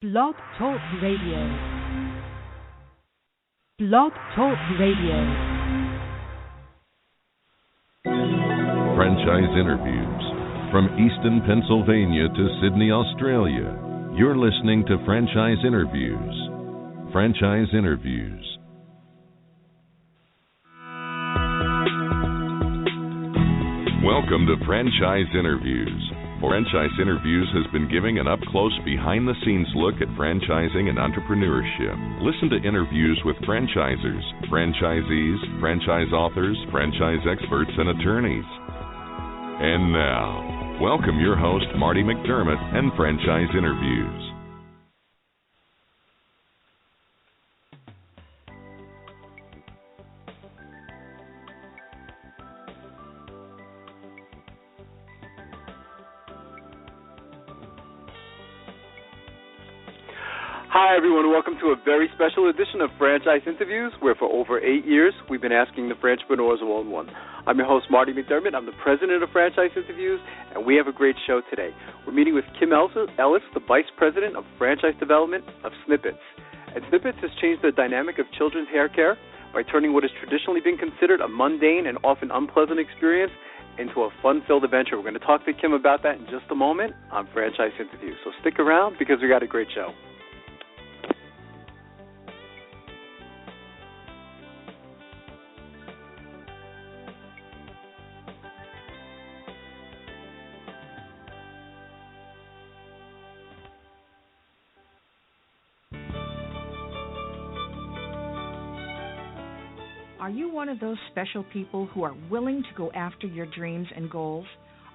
Blog Talk Radio. Blog Talk Radio. Franchise interviews. From Easton, Pennsylvania to Sydney, Australia, you're listening to Franchise Interviews. Franchise Interviews. Welcome to Franchise Interviews. Franchise Interviews has been giving an up-close, behind-the-scenes look at franchising and entrepreneurship. Listen to interviews with franchisers, franchisees, franchise authors, franchise experts, and attorneys. And now, welcome your host, Marty McDermott, and Franchise Interviews. Hi, everyone. Welcome to a very special edition of Franchise Interviews, where for over 8 years, we've been asking the Franchpreneurs one-on-one. I'm your host, Marty McDermott. I'm the president of Franchise Interviews, and we have a great show today. We're meeting with Kim Ellis, the vice president of franchise development of Snip-Its. And Snip-Its has changed the dynamic of children's hair care by turning what has traditionally been considered a mundane and often unpleasant experience into a fun-filled adventure. We're going to talk to Kim about that in just a moment on Franchise Interviews. So stick around because we got a great show. Are you one of those special people who are willing to go after your dreams and goals?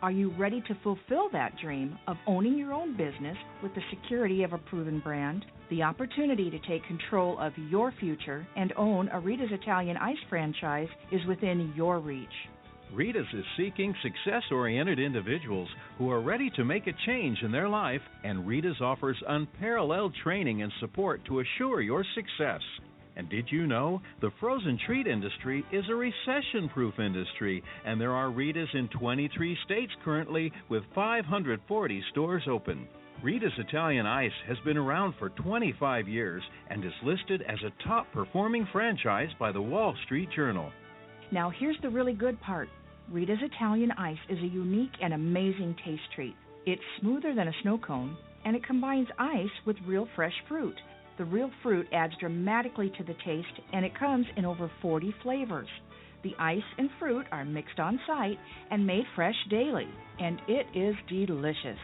Are you ready to fulfill that dream of owning your own business with the security of a proven brand? The opportunity to take control of your future and own a Rita's Italian Ice franchise is within your reach. Rita's is seeking success-oriented individuals who are ready to make a change in their life, and Rita's offers unparalleled training and support to assure your success. And did you know the frozen treat industry is a recession-proof industry, and there are Rita's in 23 states currently with 540 stores open. Rita's Italian Ice has been around for 25 years and is listed as a top-performing franchise by the Wall Street Journal. Now here's the really good part. Rita's Italian Ice is a unique and amazing taste treat. It's smoother than a snow cone, and it combines ice with real fresh fruit. The real fruit adds dramatically to the taste, and it comes in over 40 flavors. The ice and fruit are mixed on site and made fresh daily, and it is delicious.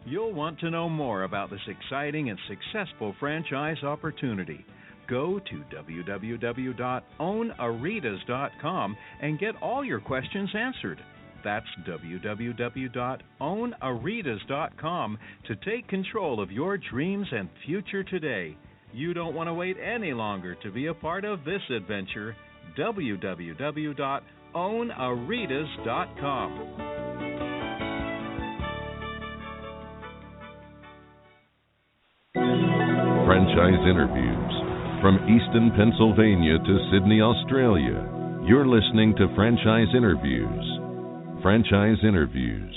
You'll want to know more about this exciting and successful franchise opportunity. Go to www.ownaritas.com and get all your questions answered. That's www.ownaritas.com to take control of your dreams and future today. You don't want to wait any longer to be a part of this adventure. www.ownaritas.com. Franchise interviews. From Easton, Pennsylvania to Sydney, Australia, you're listening to Franchise Interviews. Franchise Interviews.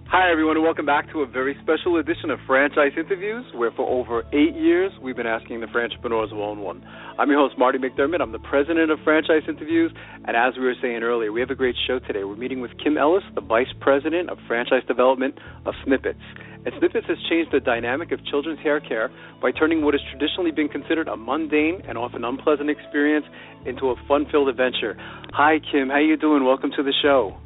Hi, everyone, and welcome back to a very special edition of Franchise Interviews, where for over 8 years, we've been asking the Franchpreneurs one-on-one. I'm your host, Marty McDermott. I'm the president of Franchise Interviews, and as we were saying earlier, we have a great show today. We're meeting with Kim Ellis, the vice president of franchise development of Snip-Its. And Snip-Its has changed the dynamic of children's hair care by turning what has traditionally been considered a mundane and often unpleasant experience into a fun-filled adventure. Hi, Kim. How you doing? Welcome to the show.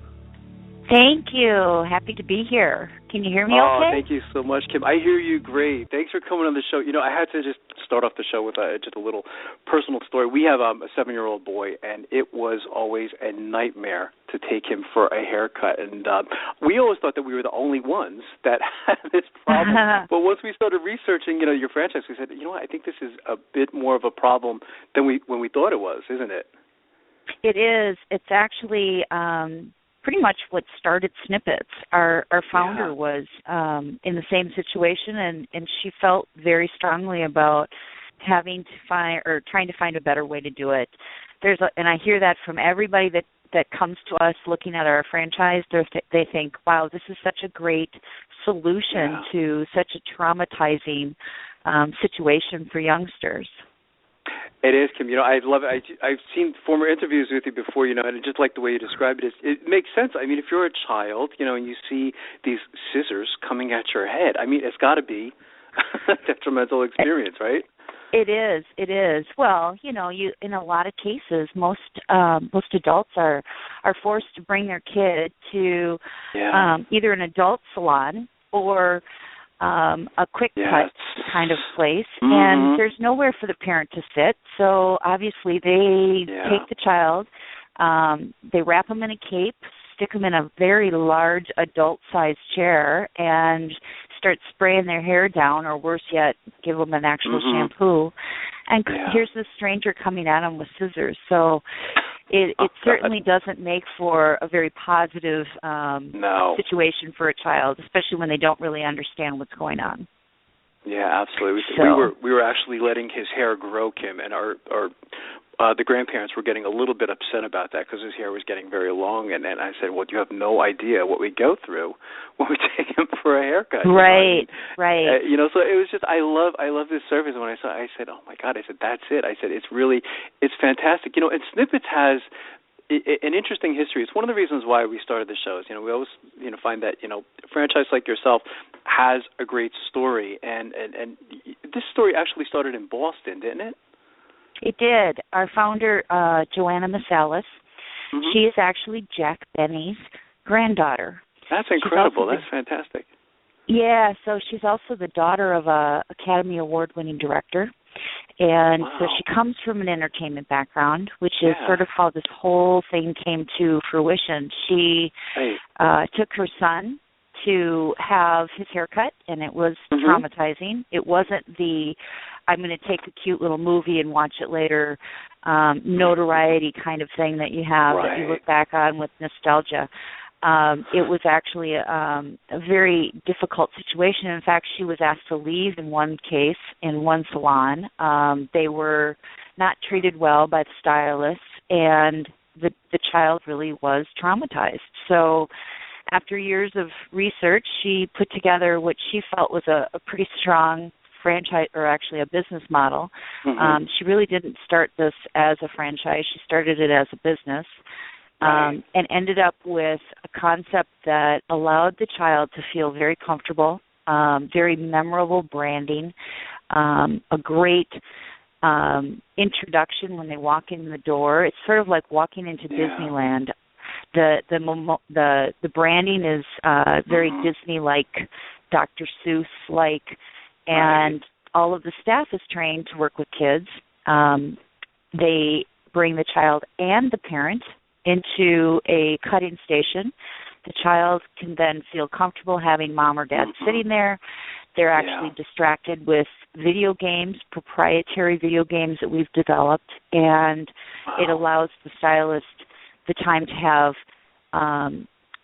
Thank you. Happy to be here. Can you hear me okay? Thank you so much, Kim. I hear you great. Thanks for coming on the show. You know, I had to just start off the show with just a little personal story. We have a 7-year-old boy, and it was always a nightmare to take him for a haircut. And we always thought that we were the only ones that had this problem. But once we started researching, your franchise, we said, what, I think this is a bit more of a problem than when we thought it was, isn't it? It is. It's actually pretty much what started Snip-Its. Our founder was in the same situation, and she felt very strongly about having to find or trying to find a better way to do it. And I hear that from everybody that comes to us looking at our franchise. They think, wow, this is such a great solution to such a traumatizing situation for youngsters. It is, Kim. I love it. I've seen former interviews with you before, and I just like the way you describe it. It makes sense. I mean, if you're a child, and you see these scissors coming at your head, I mean, it's got to be a detrimental experience, right? It is. It is. Well, you in a lot of cases, most adults are forced to bring their kid to either an adult salon or a quick cut kind of place, and there's nowhere for the parent to sit. So obviously they take the child, they wrap them in a cape, stick them in a very large adult-sized chair, and start spraying their hair down, or worse yet, give them an actual shampoo. And here's this stranger coming at them with scissors. So it certainly doesn't make for a very positive situation for a child, especially when they don't really understand what's going on. Yeah, absolutely. So, we were actually letting his hair grow, Kim, and our the grandparents were getting a little bit upset about that because his hair was getting very long. And then I said, well, you have no idea what we go through when we take him for a haircut. Right, right. So it was just, I love this service. And when I saw it, I said, oh, my God, I said, that's it. I said, it's fantastic. And Snip-Its has an interesting history. It's one of the reasons why we started the shows. We always, find that, a franchise like yourself has a great story. And this story actually started in Boston, didn't it? It did. Our founder, Joanna Meiseles, she is actually Jack Benny's granddaughter. That's incredible. That's fantastic. Yeah, so she's also the daughter of a Academy Award-winning director. And so she comes from an entertainment background, which is sort of how this whole thing came to fruition. She took her son to have his haircut, and it was traumatizing. It wasn't I'm going to take a cute little movie and watch it later notoriety kind of thing that you have that you look back on with nostalgia. It was actually a very difficult situation. In fact, she was asked to leave in one case, in one salon. They were not treated well by the stylists, and the child really was traumatized. So after years of research, she put together what she felt was a pretty strong franchise, or actually a business model. She really didn't start this as a franchise. She started it as a business. And ended up with a concept that allowed the child to feel very comfortable, very memorable branding, a great introduction when they walk in the door. It's sort of like walking into Disneyland. The branding is very Disney-like, Dr. Seuss-like, and all of the staff is trained to work with kids. They bring the child and the parent into a cutting station. The child can then feel comfortable having mom or dad sitting there. They're actually distracted with video games, proprietary video games that we've developed, and it allows the stylist the time to have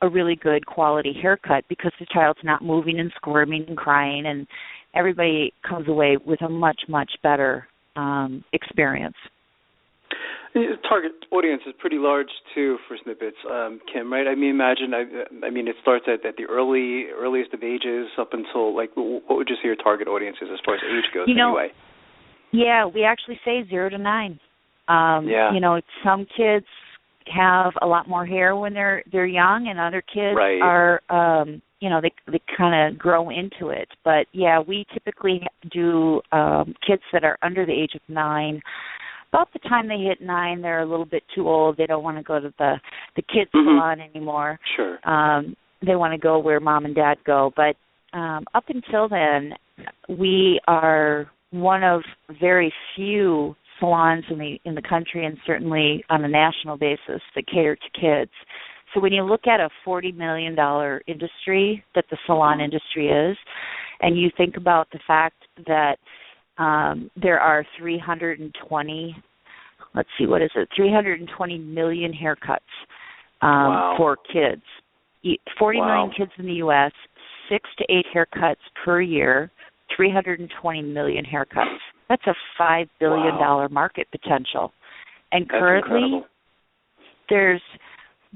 a really good quality haircut because the child's not moving and squirming and crying, and everybody comes away with a much, much better experience. The target audience is pretty large too for Snip-Its, Kim. Right? I mean, imagine. I mean, it starts at the earliest of ages up until what would you say your target audience is as far as age goes? Anyway. Yeah, we actually say 0 to 9. Some kids have a lot more hair when they're young, and other kids are they kind of grow into it. But yeah, we typically do kids that are under the age of 9. About the time they hit 9, they're a little bit too old. They don't want to go to the kids salon anymore. Sure. They want to go where mom and dad go. But up until then, we are one of very few salons in the country, and certainly on a national basis, that cater to kids. So when you look at a $40 million industry that the salon industry is, and you think about the fact that there are 320 million haircuts for kids. 40 million kids in the U.S., 6 to 8 haircuts per year, 320 million haircuts. That's a $5 billion market potential. And That's currently, incredible. there's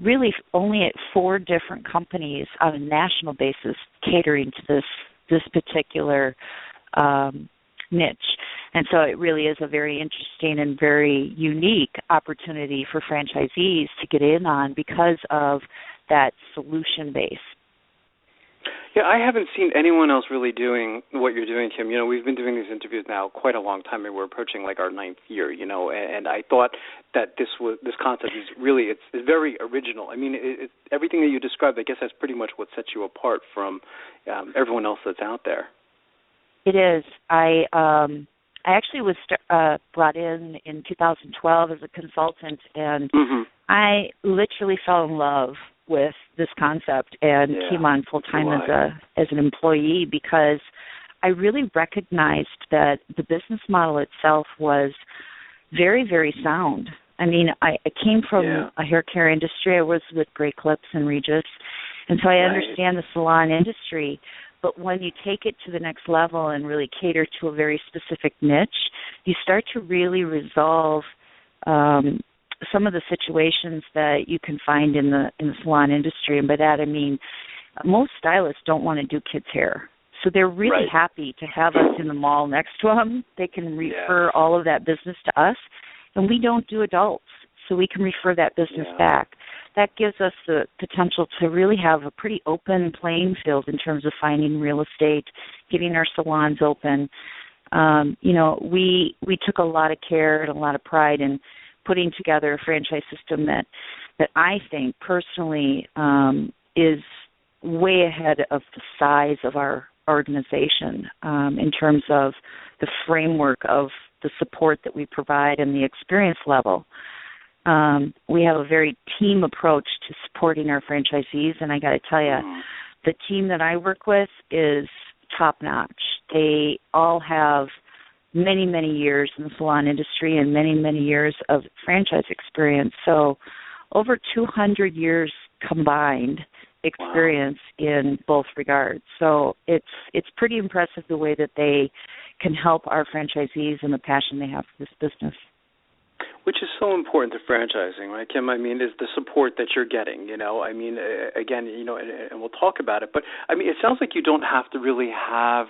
really only at 4 different companies on a national basis catering to this particular niche. And so it really is a very interesting and very unique opportunity for franchisees to get in on because of that solution base. Yeah, I haven't seen anyone else really doing what you're doing, Kim. You know, we've been doing these interviews now quite a long time, and we're approaching like our 9th year. You know, and I thought that this concept is really it's very original. I mean, everything that you described, I guess, that's pretty much what sets you apart from everyone else that's out there. It is. I actually was brought in 2012 as a consultant, and I literally fell in love with this concept and came on full time as an employee because I really recognized that the business model itself was very, very sound. I mean, I came from a hair care industry. I was with Great Clips and Regis, and so I understand the salon industry. But when you take it to the next level and really cater to a very specific niche, you start to really resolve some of the situations that you can find in the salon industry. And by that I mean most stylists don't want to do kids' hair. So they're really happy to have us in the mall next to them. They can refer all of that business to us. And we don't do adults, so we can refer that business back. That gives us the potential to really have a pretty open playing field in terms of finding real estate, getting our salons open. You know, we took a lot of care and a lot of pride in putting together a franchise system that I think personally is way ahead of the size of our organization in terms of the framework of the support that we provide and the experience level. We have a very team approach to supporting our franchisees, and I got to tell you, the team that I work with is top-notch. They all have many, many years in the salon industry and many, many years of franchise experience. So over 200 years combined experience in both regards. So it's pretty impressive the way that they can help our franchisees and the passion they have for this business. Which is so important to franchising, right, Kim? I mean, is the support that you're getting, you know? I mean, again, you know, and we'll talk about it, but, I mean, it sounds like you don't have to really have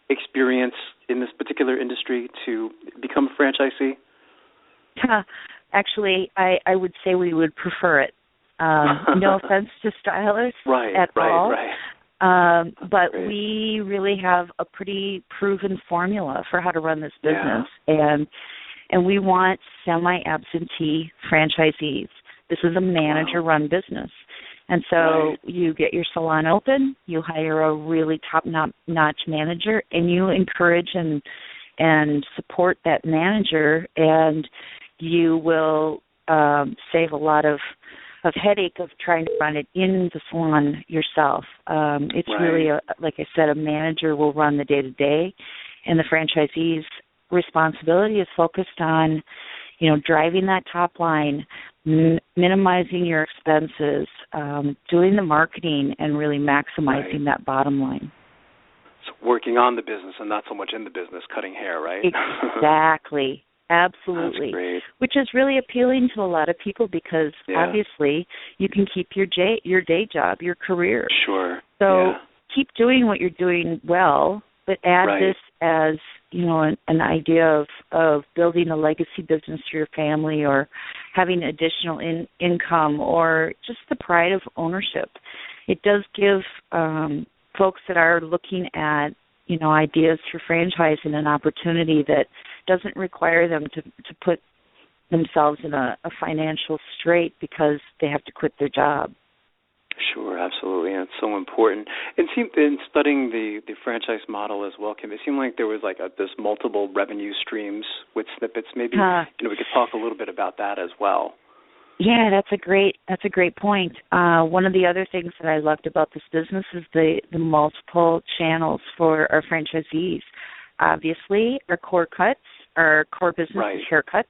experience in this particular industry to become a franchisee. Actually, I would say we would prefer it. No offense to stylists at all. But we really have a pretty proven formula for how to run this business. And we want semi-absentee franchisees. This is a manager-run business. And so you get your salon open, you hire a really top-notch manager, and you encourage and support that manager, and you will save a lot of headache of trying to run it in the salon yourself. It's really, like I said, a manager will run the day-to-day, and the franchisee's responsibility is focused on, you know, driving that top line, minimizing your expenses, doing the marketing, and really maximizing that bottom line. So working on the business and not so much in the business, cutting hair, right? Exactly. Absolutely. That's great. Which is really appealing to a lot of people because obviously you can keep your day job, your career. Sure. So keep doing what you're doing well, but add this as, you know, an idea of building a legacy business for your family or having additional income or just the pride of ownership. It does give folks that are looking at, you know, ideas for franchising an opportunity that doesn't require them to put themselves in a financial strait because they have to quit their job. Sure, absolutely, and it's so important. It seemed in studying the franchise model as well, Kim, it seemed like there was like this multiple revenue streams with Snip-Its. Maybe we could talk a little bit about that as well. Yeah, that's a great point. One of the other things that I loved about this business is the multiple channels for our franchisees. Obviously, our core business is haircuts.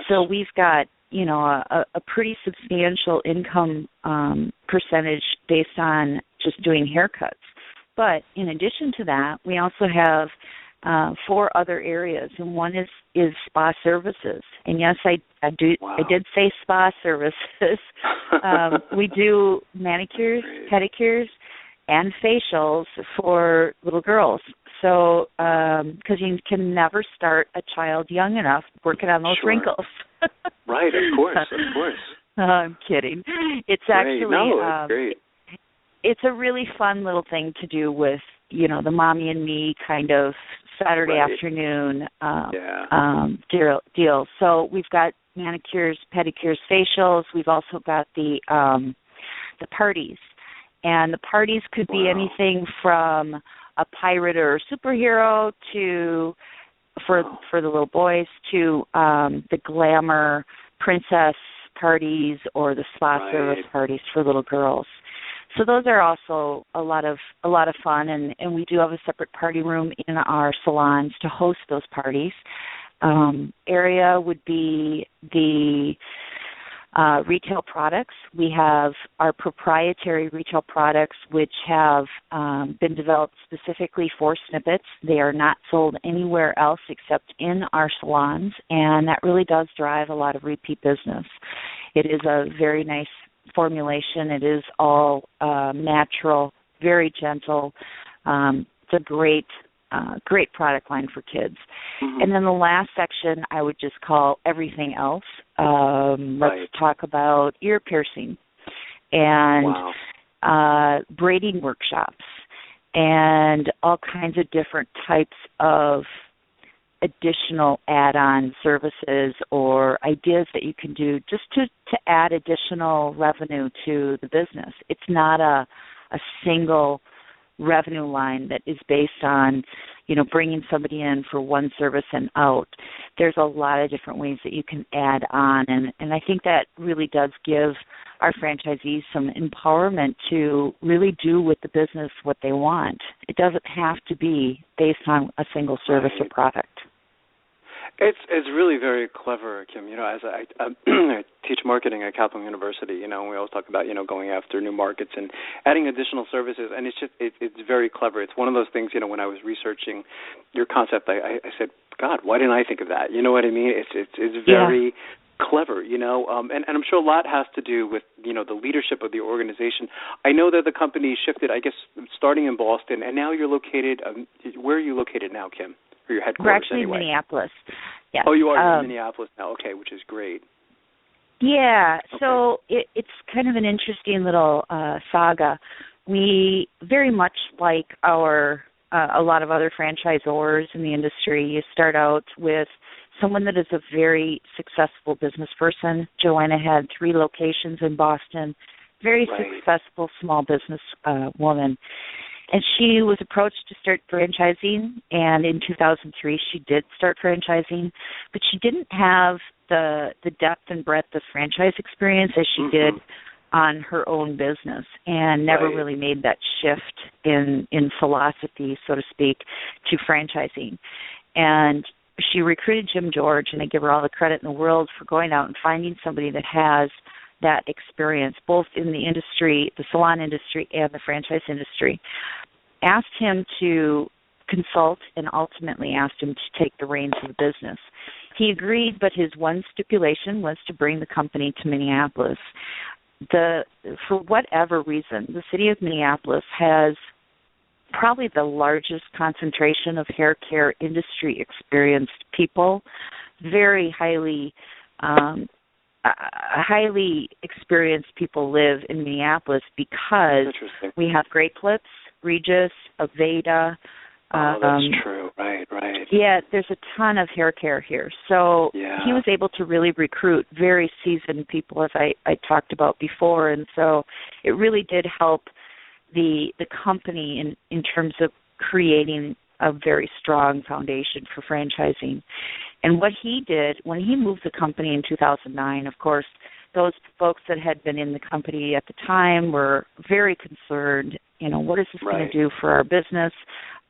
So we've got, you know, a pretty substantial income percentage based on just doing haircuts. But in addition to that, we also have 4 other areas, and one is spa services. And yes, I did say spa services. We do manicures, pedicures, and facials for little girls. So, because you can never start a child young enough working on those wrinkles. Right, of course. I'm kidding. It's great. actually it's great. It's a really fun little thing to do with, the mommy and me kind of Saturday afternoon deal. So we've got manicures, pedicures, facials. We've also got the parties. And the parties could be anything from a pirate or a superhero to, for the little boys, to the glamour princess parties or the spa service parties for little girls. So those are also a lot of fun, and we do have a separate party room in our salons to host those parties. Area would be the retail products. We have our proprietary retail products, which have been developed specifically for Snip-Its. They are not sold anywhere else except in our salons, and that really does drive a lot of repeat business. It is a very nice formulation. It is all natural, very gentle. It's a great product line for kids. Mm-hmm. And then the last section I would just call everything else. Let's talk about ear piercing and braiding workshops and all kinds of different types of additional add-on services or ideas that you can do just to add additional revenue to the business. It's not a single revenue line that is based on, bringing somebody in for one service and out. There's a lot of different ways that you can add on, and I think that really does give our franchisees some empowerment to really do with the business what they want. It doesn't have to be based on a single service or product. It's really very clever, Kim. As I teach marketing at Kaplan University, we always talk about, going after new markets and adding additional services, and it's very clever. It's one of those things, when I was researching your concept, I said, God, why didn't I think of that? You know what I mean? It's very clever, and I'm sure a lot has to do with, the leadership of the organization. I know that the company shifted, I guess, starting in Boston, and now you're located, where are you located now, Kim? Or your headquarters? We're actually anyway? in Minneapolis. Yes. Oh, you are in Minneapolis now. Okay, which is great. Yeah, so it's kind of an interesting little saga. We very much like a lot of other franchisors in the industry, you start out with someone that is a very successful business person. Joanna had 3 locations in Boston, very successful small business woman. And she was approached to start franchising, and in 2003 she did start franchising, but she didn't have the depth and breadth of franchise experience as she did on her own business, and never really made that shift in philosophy, so to speak, to franchising. And she recruited Jim George, and I give her all the credit in the world for going out and finding somebody that has that experience, both in the industry, the salon industry, and the franchise industry. Asked him to consult and ultimately asked him to take the reins of the business. He agreed, but his one stipulation was to bring the company to Minneapolis. For whatever reason, the city of Minneapolis has probably the largest concentration of hair care industry experienced people, very highly experienced people live in Minneapolis because we have Great Clips, Regis, Aveda. That's true. Right. Yeah, there's a ton of hair care here. So he was able to really recruit very seasoned people, as I talked about before. And so it really did help the company in terms of creating a very strong foundation for franchising. And what he did, when he moved the company in 2009, of course, those folks that had been in the company at the time were very concerned, what is this going to do for our business?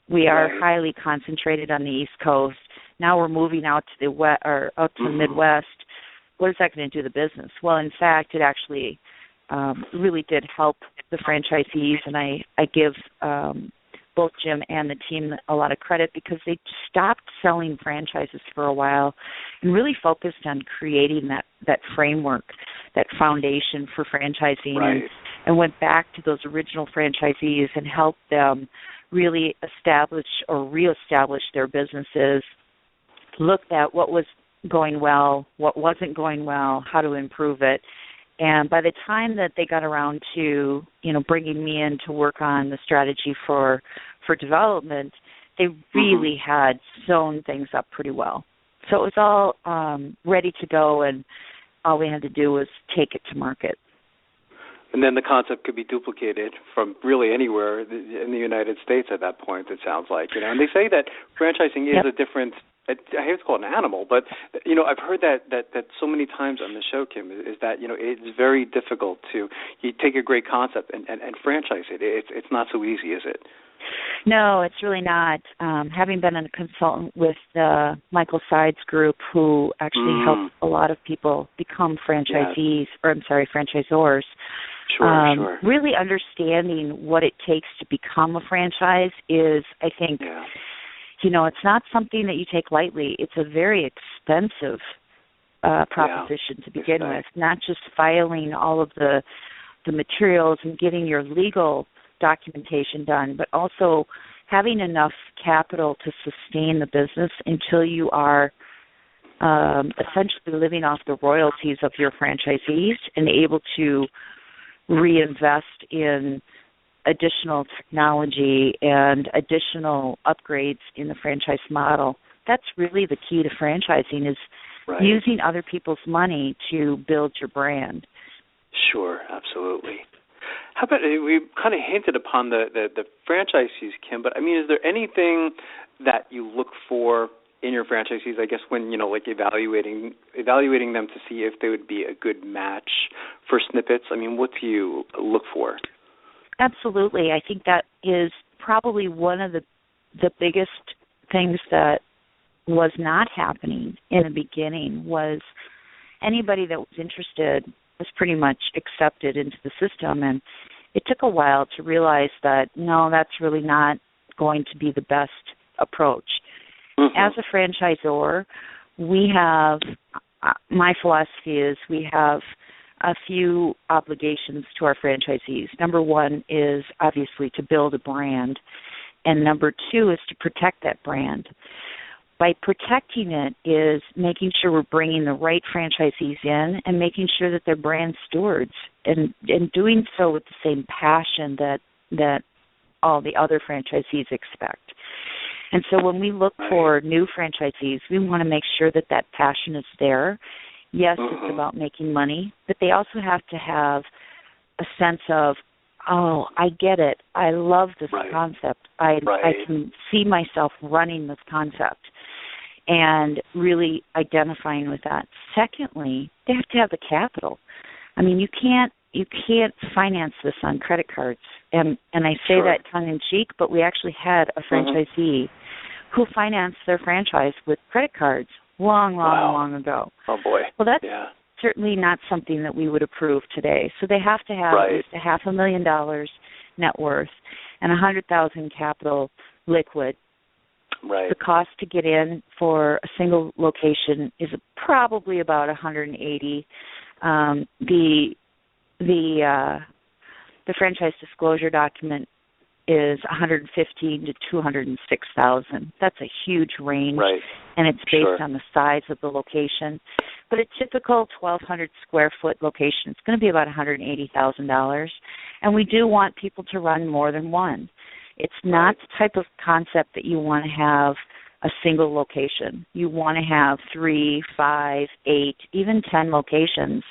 We are highly concentrated on the East Coast. Now we're moving out to the Midwest. What is that going to do to the business? Well, in fact, it actually really did help the franchisees, and I give both Jim and the team a lot of credit because they stopped selling franchises for a while and really focused on creating that framework, that foundation for franchising, and went back to those original franchisees and helped them really establish or reestablish their businesses, looked at what was going well, what wasn't going well, how to improve it. And by the time that they got around to, bringing me in to work on the strategy for development, they really had sewn things up pretty well. So it was all ready to go, and all we had to do was take it to market. And then the concept could be duplicated from really anywhere in the United States at that point, it sounds like. And they say that franchising is a different, I hate to call it an animal, but, I've heard that so many times on the show, Kim, is that, it's very difficult to you take a great concept and franchise it. It's not so easy, is it? No, it's really not. Having been a consultant with the Michael Sides group, who actually helped a lot of people become franchisees, franchisors, Sure. Really understanding what it takes to become a franchise is, I think, it's not something that you take lightly. It's a very expensive proposition to begin with, not just filing all of the materials and getting your legal documentation done, but also having enough capital to sustain the business until you are essentially living off the royalties of your franchisees and able to reinvest in additional technology and additional upgrades in the franchise model. That's really the key to franchising, is using other people's money to build your brand. Sure, absolutely. How about, we kind of hinted upon the franchisees, Kim, but, is there anything that you look for in your franchisees, I guess, when, evaluating them to see if they would be a good match for Snip-Its? What do you look for? Absolutely. I think that is probably one of the biggest things that was not happening in the beginning. Was anybody that was interested was pretty much accepted into the system, and it took a while to realize that, no, that's really not going to be the best approach. As a franchisor, we have, my philosophy is we have a few obligations to our franchisees. Number one is obviously to build a brand, and number two is to protect that brand. By protecting it is making sure we're bringing the right franchisees in and making sure that they're brand stewards, and doing so with the same passion that all the other franchisees expect. And so when we look for new franchisees, we want to make sure that passion is there. Yes, it's about making money, but they also have to have a sense of, oh, I get it. I love this concept. I can see myself running this concept, and really identifying with that. Secondly, they have to have the capital. You can't finance this on credit cards. And I say that tongue-in-cheek, but we actually had a franchisee who financed their franchise with credit cards long ago. Oh, boy. Well, that's certainly not something that we would approve today. So they have to have at least $500,000 net worth and $100,000 capital liquid. The cost to get in for a single location is probably about $180,000. The franchise disclosure document is $115,000 to $206,000. That's a huge range, and it's based on the size of the location. But a typical 1,200 square foot location is going to be about $180,000, and we do want people to run more than one. It's not the type of concept that you want to have a single location. You want to have 3, 5, 8, even 10 locations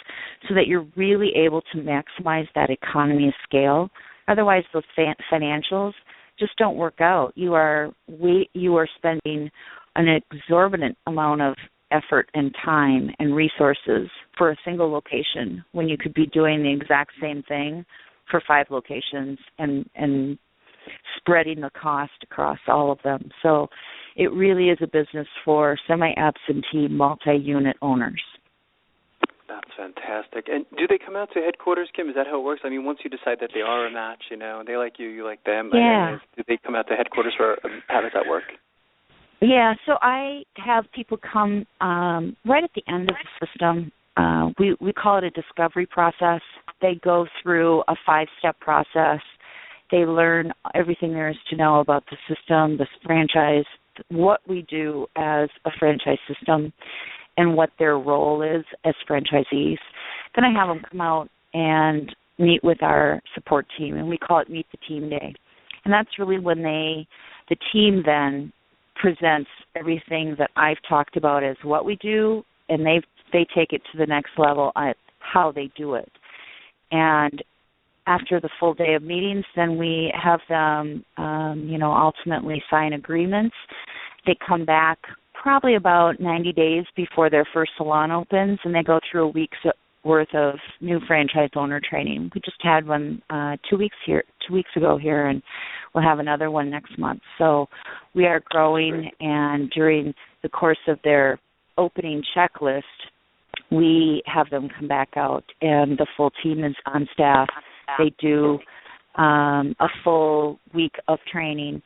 so that you're really able to maximize that economy of scale. Otherwise, those financials just don't work out. You are spending an exorbitant amount of effort and time and resources for a single location when you could be doing the exact same thing for 5 locations and spreading the cost across all of them. So it really is a business for semi-absentee, multi-unit owners. That's fantastic. And do they come out to headquarters, Kim? Is that how it works? I mean, once you decide that they are a match, you know, and they like you, you like them, yeah. do they come out to headquarters, or how does that work? Yeah, so I have people come right at the end of the system. We call it a discovery process. They go through a 5-step process. They learn everything there is to know about the system, the franchise, what we do as a franchise system, and what their role is as franchisees. Then I have them come out and meet with our support team, and we call it Meet the Team Day. And that's really when the team then presents everything that I've talked about as what we do, and they take it to the next level at how they do it. And after the full day of meetings, then we have them, ultimately sign agreements. They come back probably about 90 days before their first salon opens, and they go through a week's worth of new franchise owner training. We just had one 2 weeks ago here, and we'll have another one next month. So we are growing, and during the course of their opening checklist, we have them come back out, and the full team is on staff. They do a full week of training.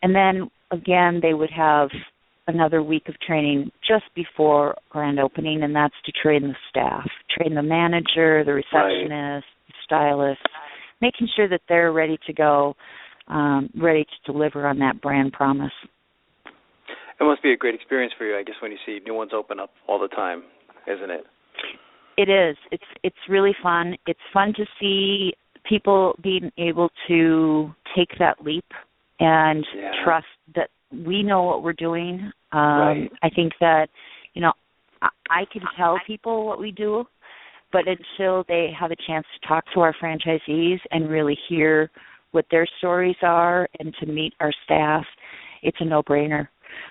And then, again, they would have another week of training just before grand opening, and that's to train the staff, train the manager, the receptionist, the stylist, making sure that they're ready to go, ready to deliver on that brand promise. It must be a great experience for you, I guess, when you see new ones open up all the time, isn't it? It is. It's really fun. It's fun to see people being able to take that leap and trust that we know what we're doing. I think that, I can tell people what we do, but until they have a chance to talk to our franchisees and really hear what their stories are and to meet our staff, it's a no-brainer.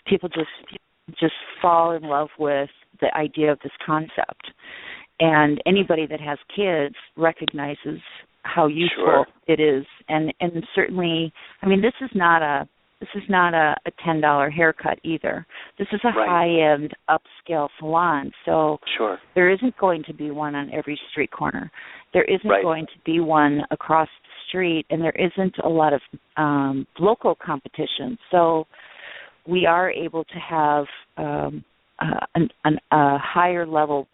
People just fall in love with the idea of this concept. And anybody that has kids recognizes how useful it is. And certainly, I mean, this is not a $10 haircut either. This is a high-end upscale salon. So there isn't going to be one on every street corner. There isn't going to be one across the street, and there isn't a lot of local competition. So we are able to have a higher level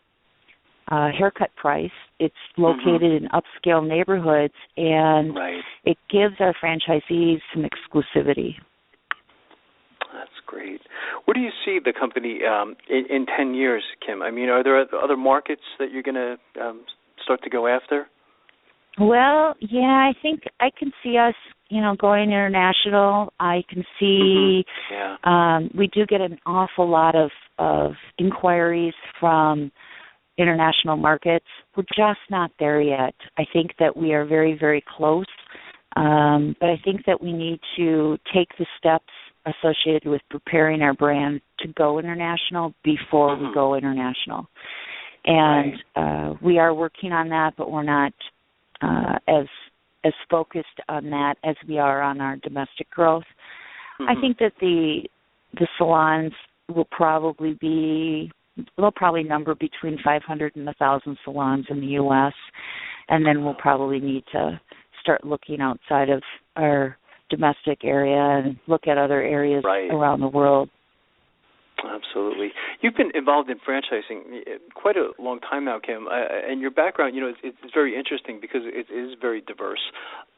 haircut price. It's located in upscale neighborhoods, and it gives our franchisees some exclusivity. That's great. Where do you see the company in 10 years, Kim? I mean, are there other markets that you're going to start to go after? Well, yeah, I think I can see us, going international. I can see we do get an awful lot of inquiries from international markets. We're just not there yet. I think that we are very, very close, but I think that we need to take the steps associated with preparing our brand to go international before we go international. And we are working on that, but we're not as focused on that as we are on our domestic growth. I think that the salons will probably they'll probably number between 500 and 1,000 salons in the U.S., and then we'll probably need to start looking outside of our domestic area and look at other areas around the world. Absolutely. You've been involved in franchising quite a long time now, Kim, and your background, it's very interesting because it is very diverse.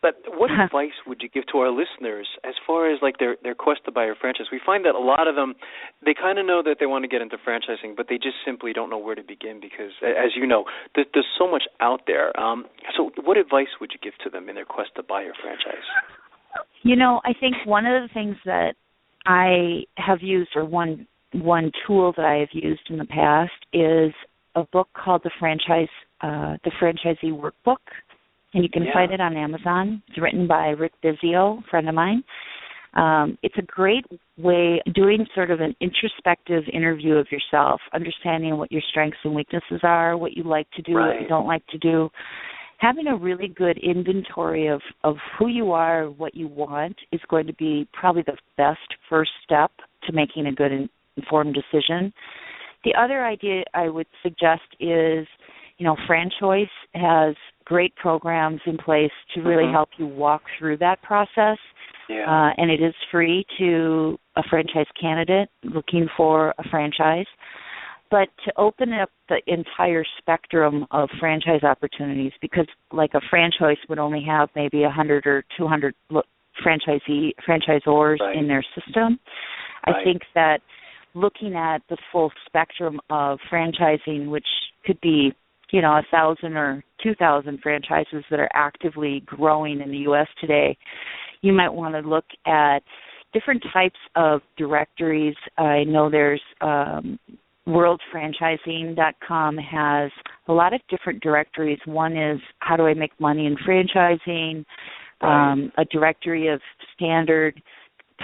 But what advice would you give to our listeners as far as like their quest to buy a franchise? We find that a lot of them, they kind of know that they want to get into franchising, but they just simply don't know where to begin because, as you know, there's so much out there. So what advice would you give to them in their quest to buy a franchise? I think one of the things that I have used, or one tool that I have used in the past, is a book called the Franchisee Workbook, and you can find it on Amazon. It's written by Rick Bizio, a friend of mine. It's a great way doing sort of an introspective interview of yourself, understanding what your strengths and weaknesses are, what you like to do, what you don't like to do. Having a really good inventory of who you are, what you want, is going to be probably the best first step to making a good informed decision. The other idea I would suggest is Franchoice has great programs in place to really help you walk through that process. Yeah. And it is free to a franchise candidate looking for a franchise. But to open up the entire spectrum of franchise opportunities, because like a franchise would only have maybe 100 or 200 franchisors in their system, I think that looking at the full spectrum of franchising, which could be 1,000 or 2,000 franchises that are actively growing in the U.S. today, you might want to look at different types of directories. I know there's worldfranchising.com has a lot of different directories. One is how do I make money in franchising, a directory of standard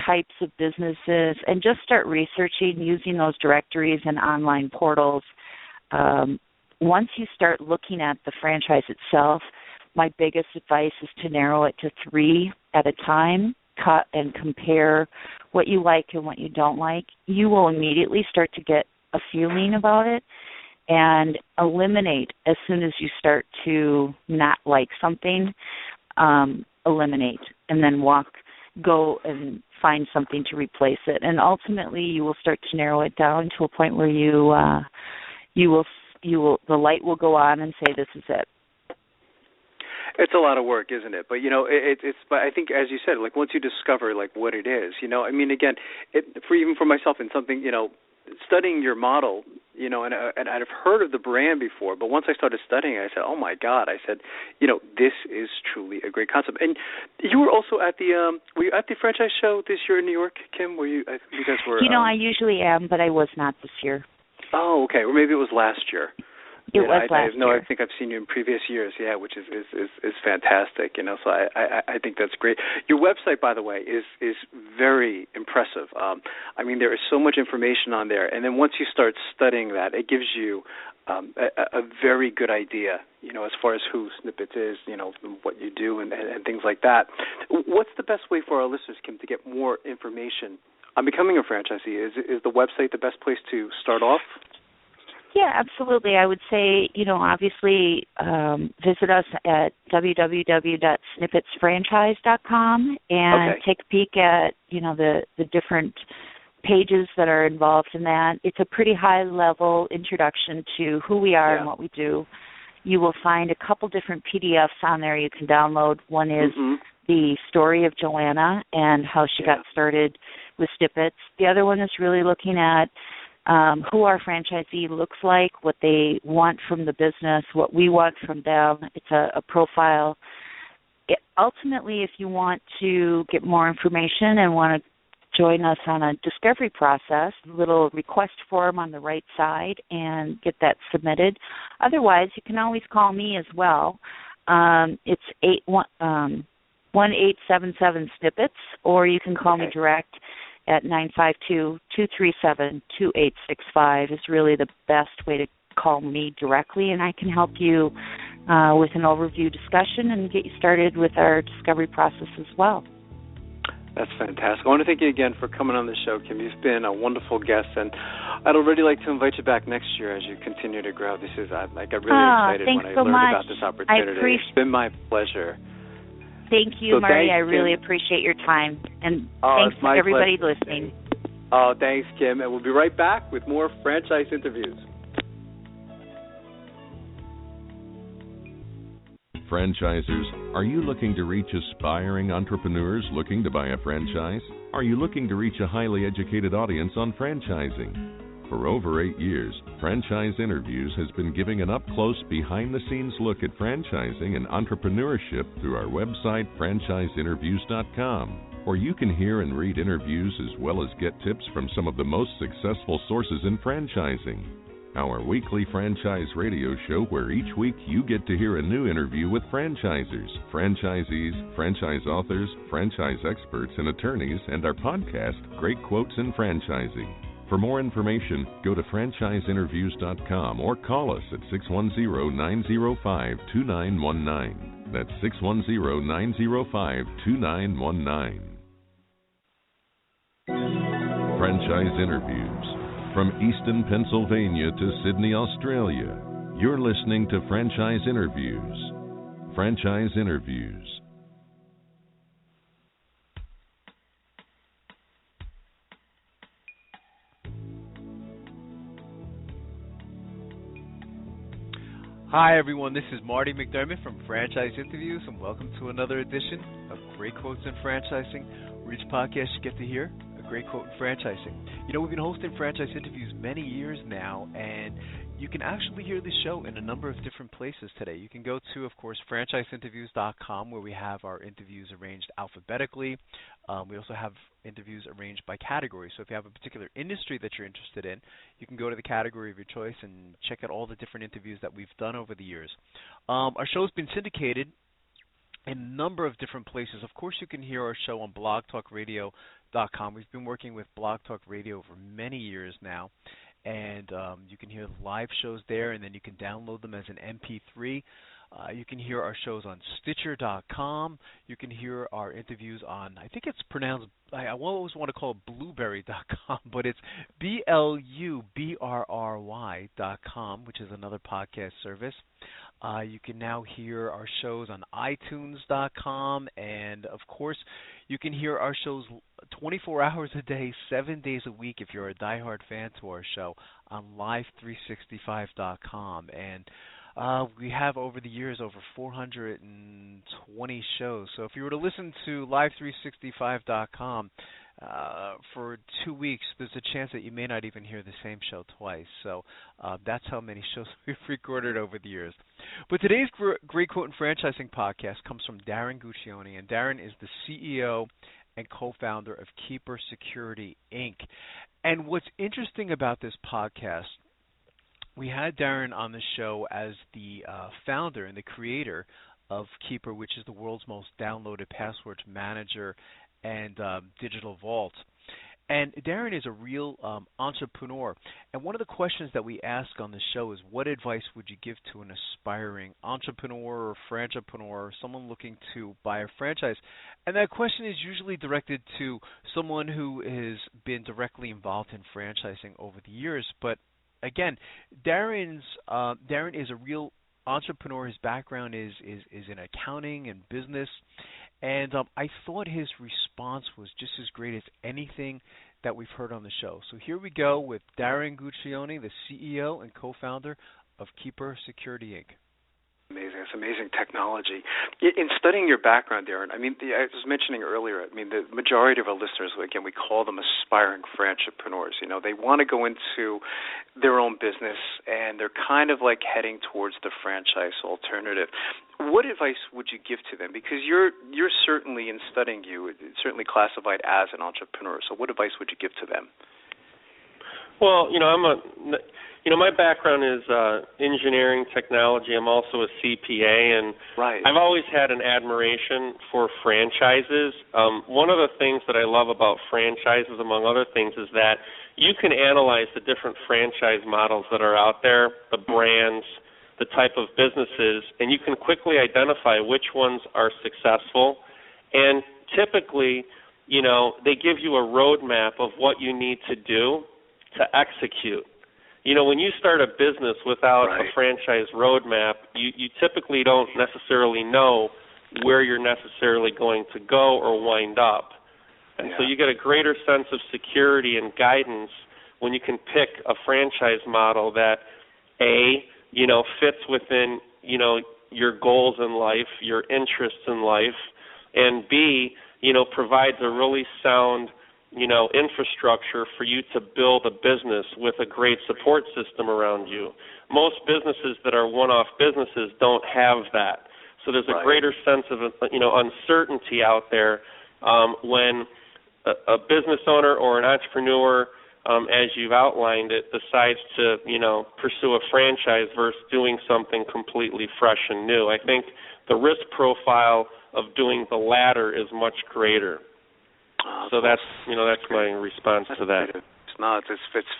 types of businesses, and just start researching using those directories and online portals. Once you start looking at the franchise itself, my biggest advice is to narrow it to 3 at a time, cut and compare what you like and what you don't like. You will immediately start to get a feeling about it and eliminate as soon as you start to not like something, eliminate, and then go and find something to replace it. And ultimately you will start to narrow it down to a point where the light will go on and say, this is it. It's a lot of work, isn't it? But but I think, as you said, like once you discover like what it is, again, even for myself in something, studying your model, and I've heard of the brand before, but once I started studying, I said, oh my God, this is truly a great concept. And you were also at were you at the franchise show this year in New York, Kim? Were you? You guys were. I usually am, but I was not this year. Oh, okay. Or maybe it was last year. It was last year. No, I think I've seen you in previous years, which is fantastic, so I think that's great. Your website, by the way, is very impressive. There is so much information on there, and then once you start studying that, it gives you a very good idea, as far as who Snip-Its is, what you do and things like that. What's the best way for our listeners, Kim, to get more information on becoming a franchisee? Is the website the best place to start off? Yeah, absolutely. I would say, obviously visit us at www.snipitsfranchise.com and take a peek at, the different pages that are involved in that. It's a pretty high-level introduction to who we are and what we do. You will find a couple different PDFs on there you can download. One is the story of Joanna and how she got started with Snip-Its. The other one is really looking at who our franchisee looks like, what they want from the business, what we want from them. It's a profile. Ultimately, if you want to get more information and want to join us on a discovery process, a little request form on the right side and get that submitted. Otherwise, you can always call me as well. It's 1-877-SNIP-ITS, or you can call me direct at 952-237-2865 is really the best way to call me directly, and I can help you with an overview discussion and get you started with our discovery process as well. That's fantastic. I want to thank you again for coming on the show, Kim. You've been a wonderful guest, and I'd already like to invite you back next year as you continue to grow. I got really excited when I learned about this opportunity. It's been my pleasure. Thank you, Marty. I really appreciate your time. And thanks to everybody listening. Oh, thanks, Kim. And we'll be right back with more franchise interviews. Franchisers, are you looking to reach aspiring entrepreneurs looking to buy a franchise? Are you looking to reach a highly educated audience on franchising? For over 8 years, Franchise Interviews has been giving an up-close, behind-the-scenes look at franchising and entrepreneurship through our website, franchiseinterviews.com, where you can hear and read interviews as well as get tips from some of the most successful sources in franchising. Our weekly franchise radio show where each week you get to hear a new interview with franchisers, franchisees, franchise authors, franchise experts, and attorneys, and our podcast, Great Quotes in Franchising. For more information, go to franchiseinterviews.com or call us at 610-905-2919. That's 610-905-2919. Franchise Interviews. From Easton, Pennsylvania to Sydney, Australia, You're listening to Franchise Interviews. Franchise Interviews. Hi everyone, this is Marty McDermott from Franchise Interviews, and welcome to another edition of Great Quotes in Franchising, where each podcast you get to hear a great quote in franchising. You know, we've been hosting Franchise Interviews many years now, and you can actually hear the show in a number of different places today. You can go to, of course, franchiseinterviews.com, where we have our interviews arranged alphabetically. We also have interviews arranged by category. So if you have a particular industry that you're interested in, you can go to the category of your choice and check out all the different interviews that we've done over the years. Our show's been syndicated in a number of different places. Of course, you can hear our show on blogtalkradio.com. We've been working with Blog Talk Radio for many years now. And you can hear the live shows there, and then you can download them as an MP3. You can hear our shows on Stitcher.com. You can hear our interviews on, I think it's pronounced, I always want to call it Blueberry.com, but it's BLUBRRY.com, which is another podcast service. You can now hear our shows on iTunes.com, and of course, you can hear our shows 24 hours a day, 7 days a week if you're a diehard fan to our show on live365.com. And we have over the years over 420 shows. So if you were to listen to live365.com for 2 weeks, there's a chance that you may not even hear the same show twice. So that's how many shows we've recorded over the years. But today's Great Quote in Franchising podcast comes from Darren Guccione, and Darren is the CEO and co-founder of Keeper Security, Inc. And what's interesting about this podcast, we had Darren on the show as the founder and the creator of Keeper, which is the world's most downloaded passwords manager and digital vault. And Darren is a real entrepreneur. And one of the questions that we ask on the show is, what advice would you give to an aspiring entrepreneur or franchipreneur or someone looking to buy a franchise? And that question is usually directed to someone who has been directly involved in franchising over the years. But again, Darren is a real entrepreneur. His background is in accounting and business. And I thought his response was just as great as anything that we've heard on the show. So here we go with Darren Guccione, the CEO and co-founder of Keeper Security, Inc. Amazing. It's amazing technology. In studying your background, Darren, I mean, I was mentioning earlier, I mean, the majority of our listeners, again, we call them aspiring franchipreneurs. You know, they want to go into their own business, and they're kind of like heading towards the franchise alternative. What advice would you give to them? Because you're certainly, in studying you, certainly classified as an entrepreneur. So what advice would you give to them? Well, my background is engineering technology. I'm also a CPA, and I've always had an admiration for franchises. One of the things that I love about franchises, among other things, is that you can analyze the different franchise models that are out there, the brands, the type of businesses, and you can quickly identify which ones are successful. And typically, they give you a roadmap of what you need to do to execute. When you start a business without a franchise roadmap, you typically don't necessarily know where you're necessarily going to go or wind up. And so you get a greater sense of security and guidance when you can pick a franchise model that, A, fits within, your goals in life, your interests in life, and B, provides a really sound infrastructure for you to build a business with a great support system around you. Most businesses that are one-off businesses don't have that. So there's a greater sense of, uncertainty out there when a business owner or an entrepreneur, as you've outlined it, decides to, pursue a franchise versus doing something completely fresh and new. I think the risk profile of doing the latter is much greater. So that's my response to that. No, it's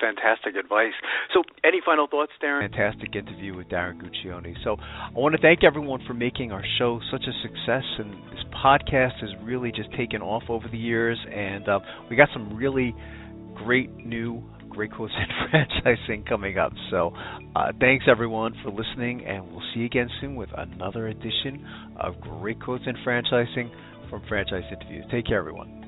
fantastic advice. So any final thoughts, Darren? Fantastic interview with Darren Guccione. So I want to thank everyone for making our show such a success, and this podcast has really just taken off over the years, and we got some really great new great quotes in franchising coming up. So thanks, everyone, for listening, and we'll see you again soon with another edition of Great Quotes in Franchising from Franchise Interviews. Take care, everyone.